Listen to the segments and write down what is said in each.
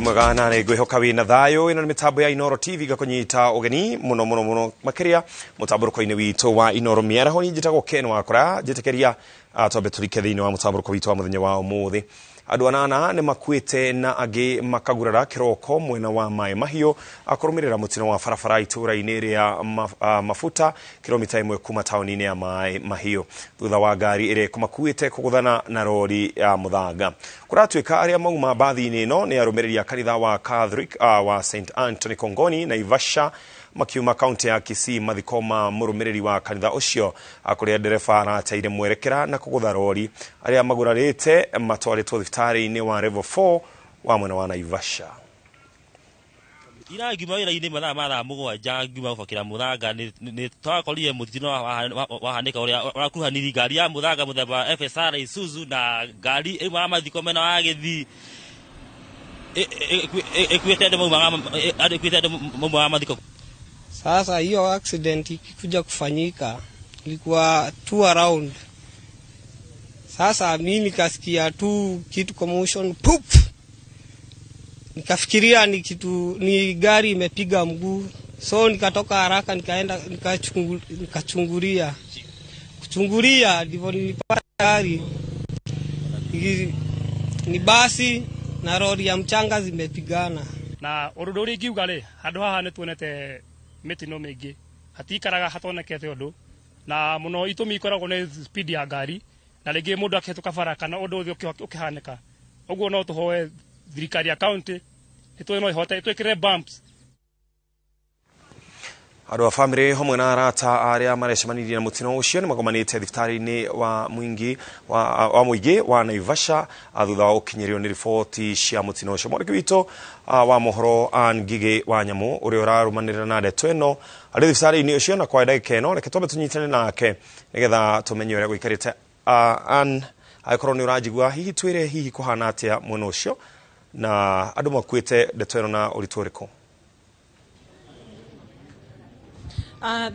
Mwega na ngwihoka wina thayo ino ni mitambo ya Inooro TV gakunyita ugeni muno makiria mutamburuko-ini witu wa Inooro Miaraho ni njitagwo Ken wakora njitekeria twambe turike thiini wa mutamburuko witu wa muthenya wa umuthi. Andu anana ni makuite na agi makagurara kiroko mwena wa Mai Mahiu akurumirira mutino wa barabara itura-ini ria mafuta kilomita 1 kuma tauni-ini ya Mai Mahiu thutha wa ngari ire kumakuite kuguthana na rori ya muthanga. Kuratuika aria mauma bathi-ini ino ni arumiriria kanitha wa Catholic wa St Anthony Kongoni na Ivasha makiuma kaunti ya Kisii mathikoma murumiriri wa kanitha ucio akuria dereva arateire mwerekera na kugutha rori aria magurarite matwaritwo thibitari-ini wa level 4 wa mwena wa Naivasha. Ira ngima ira-ini mathaa mugwanja ngima gukira muthanga ni twakorire mutino wahanika uria urakuruhanirie ngari ya muthanga muthemba FSR Isuzu na ngari imwe ya mathiko mena wa Githii ekwete mauma mathiko. Sasa hiyo accident ikikuja kufanyika ilikuwa 2 around. Sasa mimi nikasikia tu kitu commotion poop. Nikafikiria ni gari imepiga mguu. So nikatoka haraka nikaenda nikachungulia. Kuchungulia ndivyo nilipata gari. Ni basi na lori ya mchanga zimepigana. Na uruduri ngiuga ri handu haha nituonete mitino mingi hatikaraga hatonekete undu na muno itumi ikoragwo ni speed ya ngari na ringi mundu akihituka bara kana undu uthi ukihanika uguo no tuhoe thirikari ya county itwe no ihote twikire bumps. Andu a family hamwe na arata aria marecemanirie na mutino ucio ni magomanite thibitari-ini wa muingi wa Naivasha thutha wa ukinyirio ni riboti cia mutino ucio. Mwariki witu wa mohoro Ngigi wa Nyamu uria urarumanirira na ndeto ino ari thibitari-ini ucio na kwa ndagika ino reke twambe tunyitane nake nigetha tumenye uria guikarite. Aikorwo ni urajigua hihi twire hihi kuhana atia mwena ucio na andu makuite ndeto ino na uritu uriku.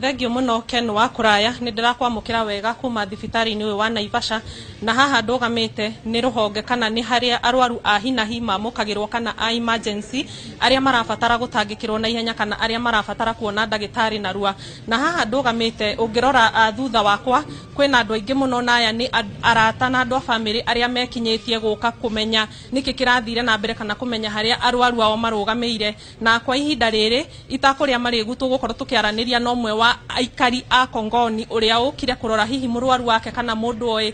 Thengio muno Ken wa kuraya ni ndirakwamukira wega kuma thibitari-ini uyu wa Naivasha na haha ndugamite ni ruhonge kana ni haria arwaru a hinahi mamukagirwo kana a emergency aria marabatara gutangikirwo na ihenya kana aria marabatara kuona ndagitari na rua. Na haha ndugamite ungirora thutha wakwa kwina andu aingi muno na aya ni arata na andu a family aria mekinyitie guka kumenya niki kirathire na mbere kana kumenya haria arwaru ao marugameire. Na kwa ihinda riri itakuria mari gutu gukorwo tukiaraniria no mwe wa aikari a Kongoni uria ukire kurora hihi murwaru wake kana mundu oi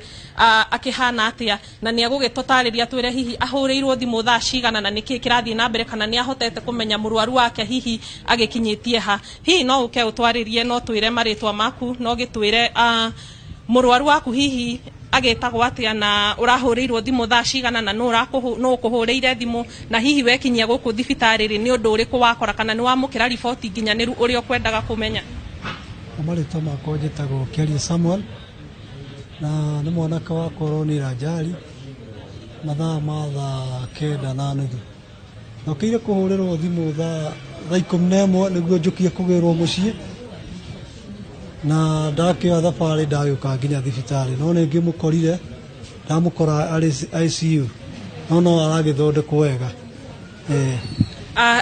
akihana atia na ni agugitotariria twire hihi ahurirwo thimu thaa cigana na niki kirathie na mbere kana ni ahotete kumenya murwaru wake hihi agikinyitie ha. Hihi no uke utwaririe no twire maritwa maku no gitwire murwaru waku hihi agetagwo atia na urahurirwo thimu thaa cigana na no ukuhurire thimu na hihi wekinyia guku thibitari ni undu uriku wakora kana ni wamukira riboti nginyaniru uria kwendaga kumenya. Amarito makwa njitagwo Keria Samuel na ni mwanaka wa koroni rajali mathaa ma thaa 9:30 no kire kuhurirwo thimu thaa 11 niguo njukie kugirwo mucii na ndakioya thabari ndagioka nginya thibitari no ningi mukorire ndamukora ari ICU no aragithondekwo wega.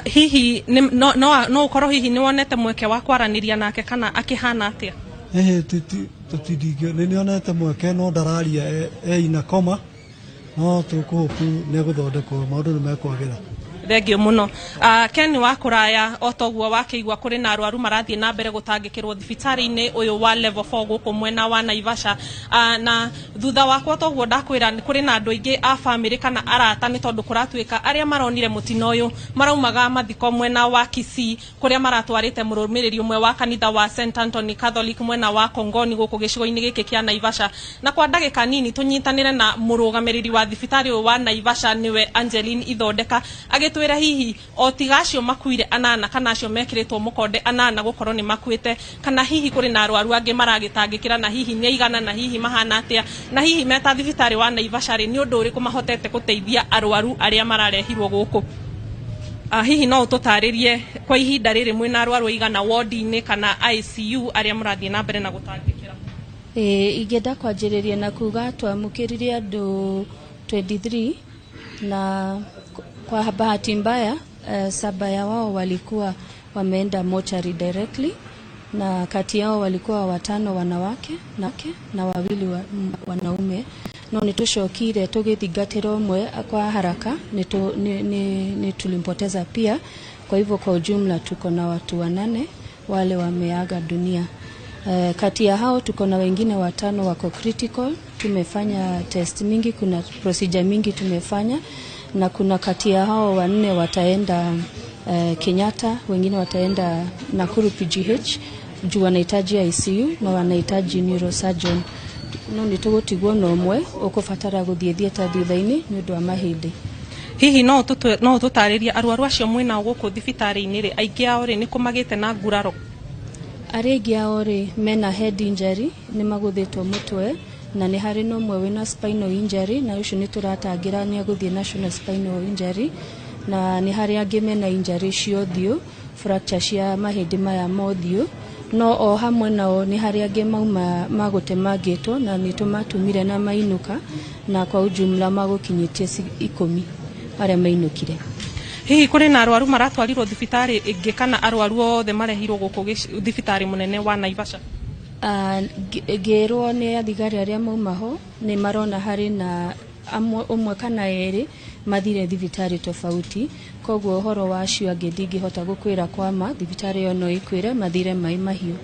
Hihi no ukorwo hihi ni wonete mweke wa kwaraniria nake kana akihana atia? Tutidigio ni onete mweke no ndararia ina koma no tukuhopu ne guthondekwo maundu ni mekwagira. Thengio muno. Ken wa kuraya otoguo wakeigwa kuri na arwaru marathie na mbere gutangikirwo thibitari-ini uyu wa level 4 guku mwena wa Naivasha. Na thutha wakwa otoguo ndakwira kuri na andu aingi a family kana arata ni tondu kuratuika aria maronire mutino uyu maraumaga mathiko mwena wa Kisii kuria maratwarite murumiriri umwe wa kanitha wa St Anthony Catholic mwena wa Kongoni guku gicigo-ini giki kia Naivasha. Na kwa ndagika nini tunyitanire na murugamiriri wa thibitari uyu wa Naivasha niwe Angeline Ithondeka twira hihi otigacio makuire anana kana acio mekiritwo mukonde anana gukorwo ni makuite kana hihi kuri na arwaru angi maragitangikira na hihi ni igana na hihi mahana atia na hihi meta thibitari wa Naivasha ni undu uriku mahotete guteithia arwaru aria mararehirwo guku. Hihi no ututaririe kwa ihinda riri mwina arwaru igana ward-ini kana ICU aria murathie na mbere na gutangikira? Ingenda kwanjiriria na kuga twamukiririe andu 23 na kwa bahati mbaya 7 ya wao walikuwa wameenda mortuary directly, na kati yao walikuwa 5 wanawake na 2 wanaume. No nitushokire tugithingatira umwe kwa haraka ni tulimpoteza pia. Kwa hivyo kwa ujumla tuko na watu 8 wale wameaga dunia. Kati ya hao tuko na wengine 5 wako critical. Tumefanya test mingi, kuna procedure mingi tumefanya, na kuna kati ya hao 4 wataenda Kenyatta, wengine wataenda Nakuru PGH juu wanahitaji ICU na wanahitaji neurosurgeon. No nitugutigwo no mwe ukufatara guthie theater thutha-ini ni undu wa mahindi. Hihi no tutariria arwaru acio mwina guku thibitari-ini ri aingi ao ri ni kumagite na nguraro? Aregi ao ri mena head injury, ni maguthitwo mutwe, na ni hari no mwe wina spinal injury, na ucio ni turatangira ni aguthie national spinal injury, na ni hari angi mena injury cio thiu, fracture cia mahindi maya mothiu. No o hamwe nao ni hari angi mauma magutemangitwo na ni tumatumire na mainuka, na kwa ujumla magukinyitie 10 aria mainukire. Hihi kuri na arwaru maratwarirwo thibitari ingi kana arwaru othe marehirwo guku thibitari munene wa Naivasha? Gerwo ni athigari aria mauma ho ni marona hari na umwe kana 2 mathire thibitari tofauti, koguo horo wacio angi ndingihota gukwira kwama thibitari yo no ikwire mathire mai mahiu.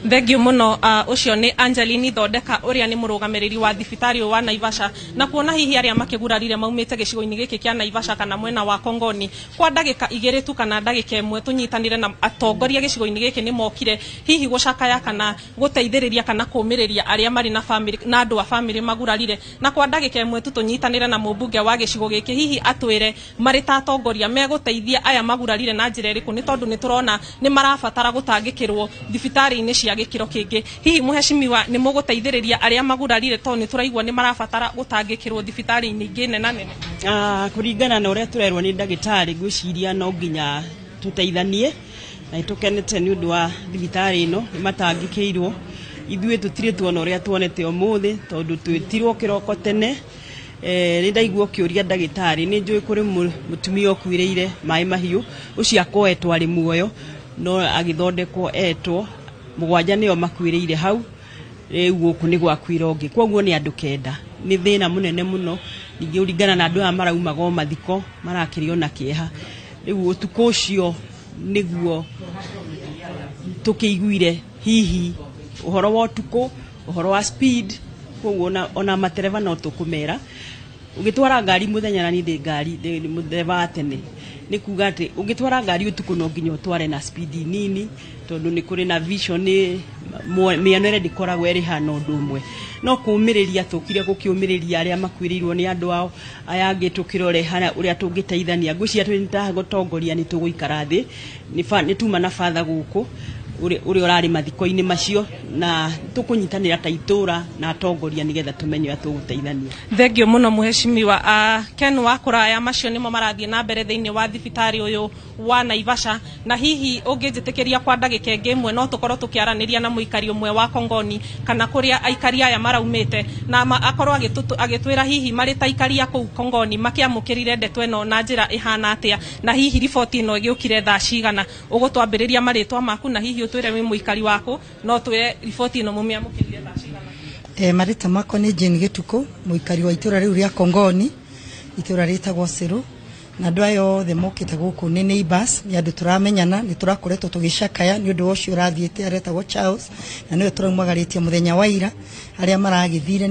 Thengio muno. Ucio ni Angeline Thondeka uria ni murugamiriri wa thibitari wa Naivasha, na kuona hihi aria makigurarire maumite gicigo-ini giki kia Naivasha kana mwena wa Kongoni kwa ndagika 2 tu kana ndagika 1 tunyitanire na atongoria gicigo-ini giki ni mokire hihi gucakaya kana guteithiriria kana kumiriria aria mari na family na andu a family magurarire, na kwa ndagika 1 tu tunyitanire na mubunge wa gicigo giki hihi atwire mari ta atongoria meguteithia aya magurarire na njira iriku, ni tondu ni turona ni marabatara gutangikirwo thibitari-ini cia gikiro kingi. Hihi muheshimiwa ni muguteithiriria aria magurarire to ni turaigwa ni marabatara gutangikirwo thibitari-ini ingi nene? Kuringana na uria turerwo ni ndagitari, gwiciria no nginya tuteithanie na tukenete ni undu wa thibitari ino matangikirwo. Ithuĩ tutire tuona uria tuonete umuthi tondu twitirwo kiroko tene. Ni ndaigua kiuria ndagitari, ni njui kuri mutumia okuireire mai mahiu ucio akoetwo ari muoyo, no agithondekwo etwo 7 nio makuireire hau, riu guku ni gwakwira ungi, koguo ni andu 9. Ni thina munene muno, ningi uringana na andu aya maraumaga mathiko marakirio na kieha. Riu utuko ucio niguo tukiguire hihi uhoro wa utuko, uhoro wa speed, koguo ona matereva no tukumera ugitwara ngari muthenya na ni ngari mutheva tene ni kuga ati ugitwara ngari utuku no nginya utware na speed nini, tondu ni kuri na vision ni mianere ndikoragwo eri hana undu umwe. No kumiriria tukire gukiumiriria aria makwirirwo ni andu ao aya angi tukirore hana uria tungiteithania ngwiciria twinta gutongoria ni tuguikara thi ni tuma na father guku uri urari mathiko-ini macio, na tukunyitanira ta itura na atongoria nigetha tumenye atuguteithania. Thengio muno muheshimiwa. Ken wa kuraya macio nimo marathie na mbere thiini wa thibitari uyu wa Naivasha, na hihi ungijitikiria kwa ndagika ingi imwe no tukorwo tukiaraniria na muikari umwe wa Kongoni kana kuria aikari aya maraumite na akorwo agitwira hihi mari ta ikaria ku Kongoni makiamukirire ndeto eno na njira ihana atia, na hihi riboti ino igiukire thaa cigana. Ugutwambiriria maritwa maku na hihi utwire wi muikari wako no twire riboti ino mumiamukirire thaa cigana? Marita mako ni Jane Gituko, muikari wa itura riu ria Kongoni, itura ritagwo Siru, na andu ayo othe mokite guku ni neighbors, ni andu turamenyana, ni turakoretwo tugicakaya ni undu ucio urathiite aretagwo Charles, na niwe turaumagaritie muthenya wa ira aria maragithire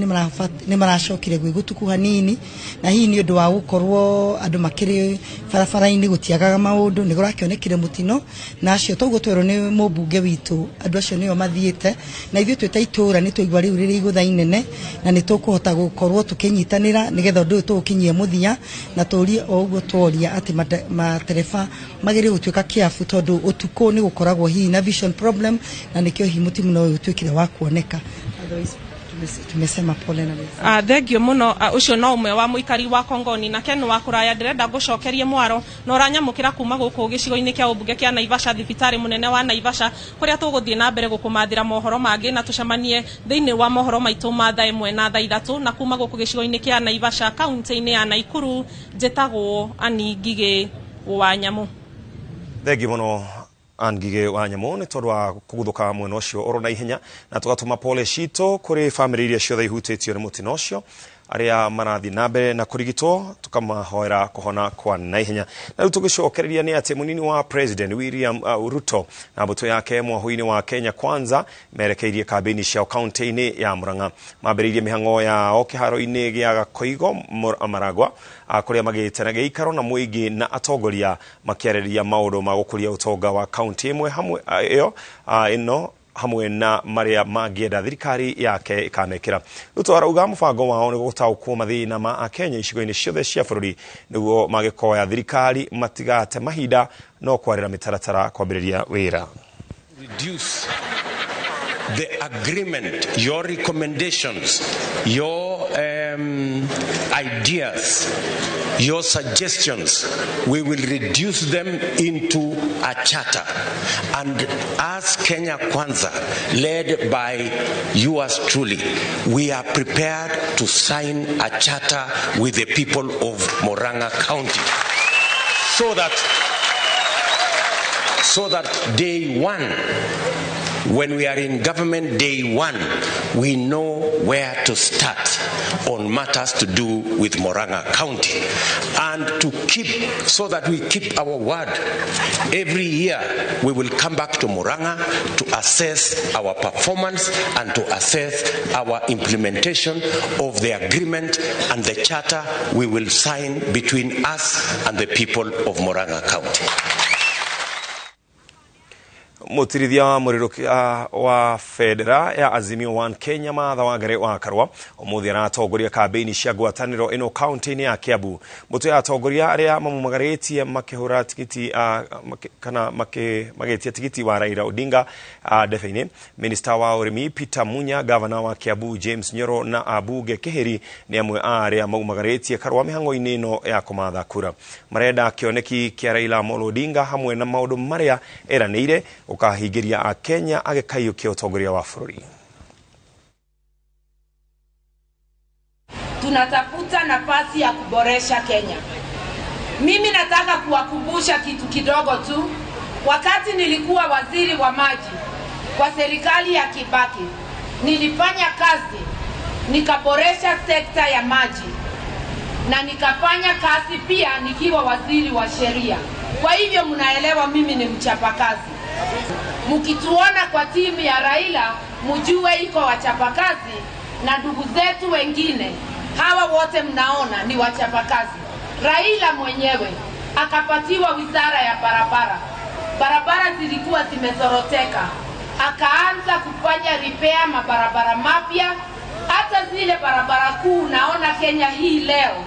ni maracokire gwi gutuku hanini, na hii ni undu wa gukorwo andu makiri barabara-ini gutiagaga maundu ni gurakionekire mutino, na acio toguo twero ni mubunge witu andu acio nio mathiite, na ithuĩ twita itura ni twaigua riu riri igutha inene, na ni tukuhota gukorwo tukinyitanira nigetha undu uyu tukinyie muthia, na turie o uguo tworia ati matereba magire gutuika kiafu tondu utuko ni gukoragwo hihi na vision problem, na nikio hihi mutimu no utwikire wa kuoneka. Otherwise tumesema pole na thengio muno ucio no umwe wa muikari wa Kongoni na Ken wa kuraya ndirenda gucokerie mwaro no ranyamukira kuma guku gicigo-ini kia ubunge kia Naivasha thibitari munene wa Naivasha kuria tuguthie na mbere gukumathira mohoro mangi na tucemanie thiini wa mohoro maitu ma thaa 1 na thaa 3 na kuma guku gicigo-ini kia Naivasha kaunti-ini ya Naikuru njitagwo Ani Ngige wa Nyamu. Thengio muno Angige wa Nyamu ni tondu wa kuguthuka mwena ucio oro na ihenya na tugatuma pole cito kuri family iria ciothe ihutitio ni mutino ucio aria marathi na mbere na kurigitwo tukamahoera kuhona kwa na ihenya na tugicokereria ni ati munini wa president William Ruto na mbuto yake mwaho-ini wa Kenya Kwanza merekeirie kambeni cia kaunti-ini ya Murang'a mambiriirie mihango ya kiharo-ini gia Gakoigo Maragwa kuria magitena geikaro na muingi na atongoria makiareria maundu ma gukuria utonga wa kaunti imwe hamwe ino hamwe na maria magienda thirikari yake ikamekira Ruto arauga mubango wao ni gutaukwo mathina ma Kenya icigo-ini ciothe cia bururi niguo magikoya thirikari matigate mahinda no kwarira mitaratara kwambiriria wira. Reduce the agreement, your recommendations, your ideas, your suggestions, we will reduce them into a charter. And as Kenya Kwanza, led by yours truly, we are prepared to sign a charter with the people of Murang'a County so that day one, when we are in government day one, we know where to start on matters to do with Murang'a County. And so that we keep our word, every year we will come back to Murang'a to assess our performance and to assess our implementation of the agreement and the charter we will sign between us and the people of Murang'a County. Mutirithia wa murirukia wa federa ya Azimio One Kenya Martha Wangari wa Karwa umuthi aratongoria kambeni cia ngwataniro ino county-ini ya Kiambu mutu ya atongoria aria mamumagaritie makihura tikiti kana magetia tikiti wa Raila Odinga define minister wa urimi Peter Munya, governor wa Kiambu James Nyoro na Abuge Kiheri ni amwe aria mamumagaritie Karwa mihango-ini ino ya kumatha kura marenda kioneki kia Raila Odinga hamwe na maundu maria eranire ukahingiria a Kenya agekaiukia utongoria wa bururi. Tunatafuta nafasi ya kuboresha Kenya. Mimi nataka kuwakumbusha kitu kidogo tu. Wakati nilikuwa waziri wa maji kwa serikali ya Kibaki, nilifanya kazi, nikaboresha sekta ya maji. Na nikafanya kazi pia nikiwa waziri wa sheria. Kwa hivyo mnaelewa mimi ni mchapakazi. Mkituona kwa timu ya Raila, mjue iko wachapakazi na ndugu zetu wengine. Hawa wote mnaona ni wachapakazi. Raila mwenyewe akapatiwa wizara ya barabara. Barabara zilikuwa zimezoroteka. Akaanza kufanya repair mabarabara mapya. Hata zile barabara kuu naona Kenya hii leo,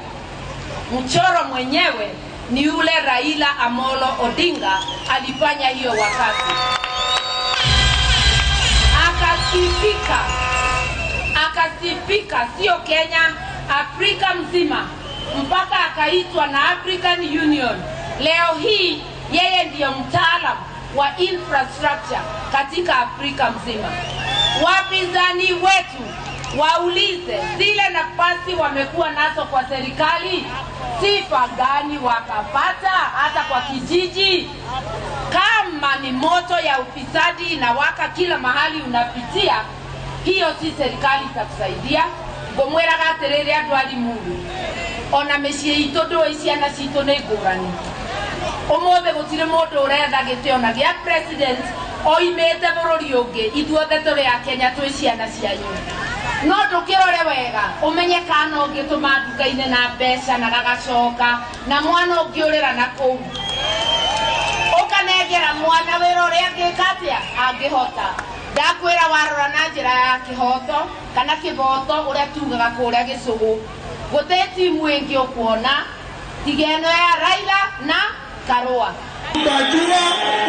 mchoro mwenyewe ni yule Raila Amolo Odinga alifanya hiyo wakati. Akasifika sio Kenya, Afrika mzima, mpaka akaitwa na African Union. Leo hii yeye ndiyo mtaalamu wa infrastructure katika Afrika mzima. Wapinzani wetu waulize zile nafasi wamekuwa nazo kwa serikali, sifa gani wakapata hata kwa kijiji? Kama ni moto ya ufisadi na waka kila mahali unapitia, hiyo si serikali itakusaidia. Ngomwera gaterere andu ali mundu ona mecie itu ndo iciana citu ni ngurani. Umothe gutire mundu uretha gite ona gia president oimete bururi ungi, ithuothe turi a Kenya twi ciana cianyu. No ndukirore wega umenye kana ungituma nduka-ini na mbeca na gagacoka na mwana ungiurira na kou ukanengera mwana wira uria angikatia angihota. Ndakwira warora na njira ya kihoto kana kiboto uria tugaga kuria Gisugu, guti timu ingi ukuona tigeno ya Raila na Karua. Utajua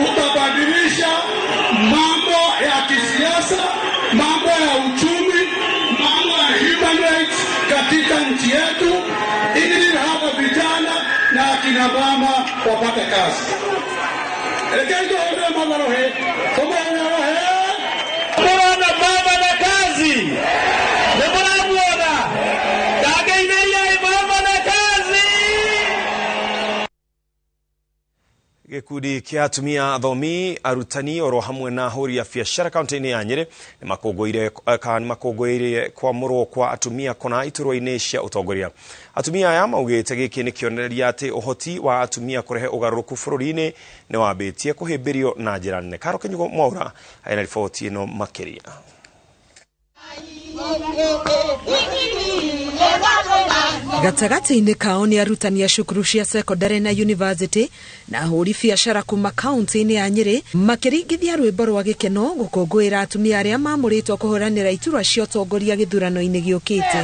utabadilisha mambo ya kisiasa, mambo ya uchumi, mambo katika nchi yetu ili hapa vijana na akina mama wapate kazi. Mbona mama na kazi? Mbona muona? Kage inaia mama na kazi. Gikundi kia atumia athomi arutani oro hamwe na huri ya biashara kaunti-ini ya Nyeri ni makongoire kwa muro kwa atumia kona iturwa-ini cia utongoria. Atumia aya maugite giki ni kionereria ati uhoti wa atumia kurehe ugaruruku bururi-ini ni wambitie kuhimbirio na njira nene. Karo Kenyugo Mwaura aina riboti ino makiria. Gatagati-ini kao ni arutani ya cukuru cia secondary na university na huri biashara kuma kaunti-ini ya Nyeri makiringithia rwimbo rwa gikeno gukungwira atumia aria mamuritwo kuhuranira iturwa cia utongoria githurano-ini giukite.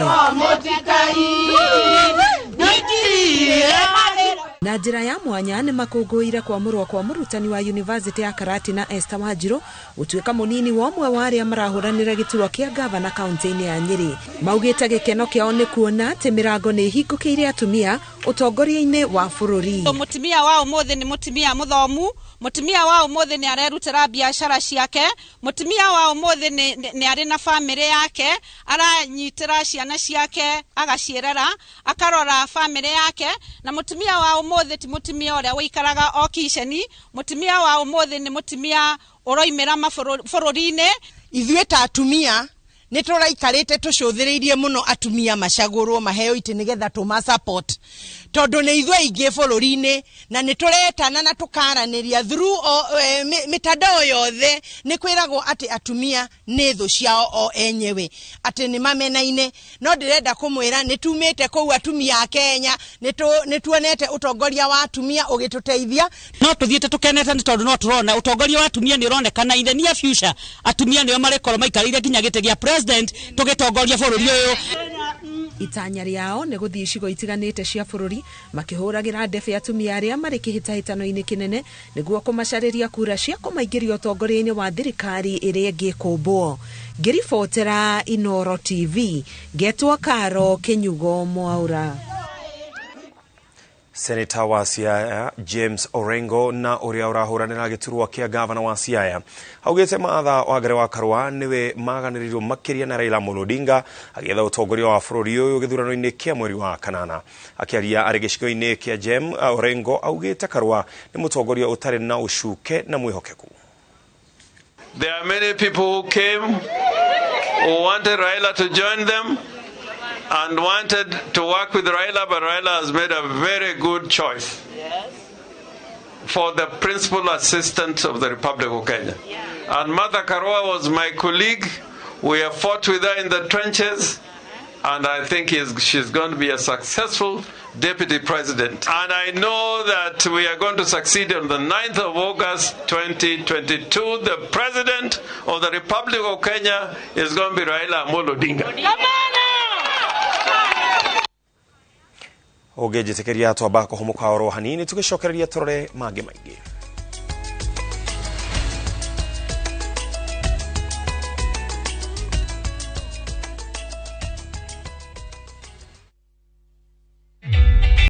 Na njira ya mwanya ni makungwire kwa murwa kwa murutani wa university ya Karati na Esther Wanjiru utuika munini wa umwe wa aria marahuranira giturwa kia gavana kaunti-ini ya Nyeri. Maugite gikeno kiao ni kuona ati mirango ni hingukiire atumia utongoria-ini wa bururi. Mutumia wa umuthi ni mutumia muthomu, mutumia wa umuthi ni arerutira biashara ciake, mutumia wa umuthi ni ari na family yake, aranyitira ciana ciake agacierera, akarora family yake, na mutumia wa umuthi ti mutumia uria wikaraga o kiceni, mutumia wa umuthi ni mutumia uroimira mabururi-ini. Ithuĩ ta atumia nitũraikarĩte tũcũthĩrĩirie mũno atumia macagũrwo maheo itĩ nigetha tũma support tondu nĩ ithuĩ aingĩ bũrũri-inĩ na nĩtũretana na tũkaranĩria through mitandao yothe nĩ kwĩragwo atĩ atumia nĩ thũ ciao o enyewe atĩ nĩ mamenaine. No ndĩrenda kũmwĩra nĩtumĩte kũu atumia a Kenya nĩtuonete ũtongoria wa atumia ũgĩtũteithia. No tũthiĩte tũkenete nĩ tondũ no tũrona ũtongoria wa atumia nĩ ũronekana in the near future. Atumia nĩo marĩkorwo maikarĩire nginya gĩtĩ gĩa president tũgĩtongoria bũrũri ũyũ. Itanya riao ni guthii icigo itiganite cia bururi makihuragira ndebe atumia aria mari kihitahitano-ini kinene niguo kumacariria kura cia kumaingiria utongoria-ini wa thirikari iria ngikumbwo. Ngiribotera Inooro TV, getwa Karo Kenyugo Mwaura. Senator wa Siaya James Orengo na uria urahuranira giturwa kia gavana wa Siaya augite Martha Wangari wa Karua niwe maganiririo makiria na Raila Odinga agetha utongoria wa bururi uyu githurano-ini kia mweri wa kanana. Akiaria ari gicigo-ini kia James Orengo augite Karua ni mutongoria utari na ucuke na mwihokeku. There are many people who came who wanted Raila to join them and wanted to work with Raila, but Raila has made a very good choice for the principal assistant of the Republic of Kenya. And Martha Karua was my colleague. We have fought with her in the trenches, and I think she's going to be a successful deputy president. And I know that we are going to succeed on the 9th of August 2022. The president of the Republic of Kenya is going to be Raila Odinga. Oge jitekeria twamba kuhumuka oro hanini tugicokereria turore mange maingi.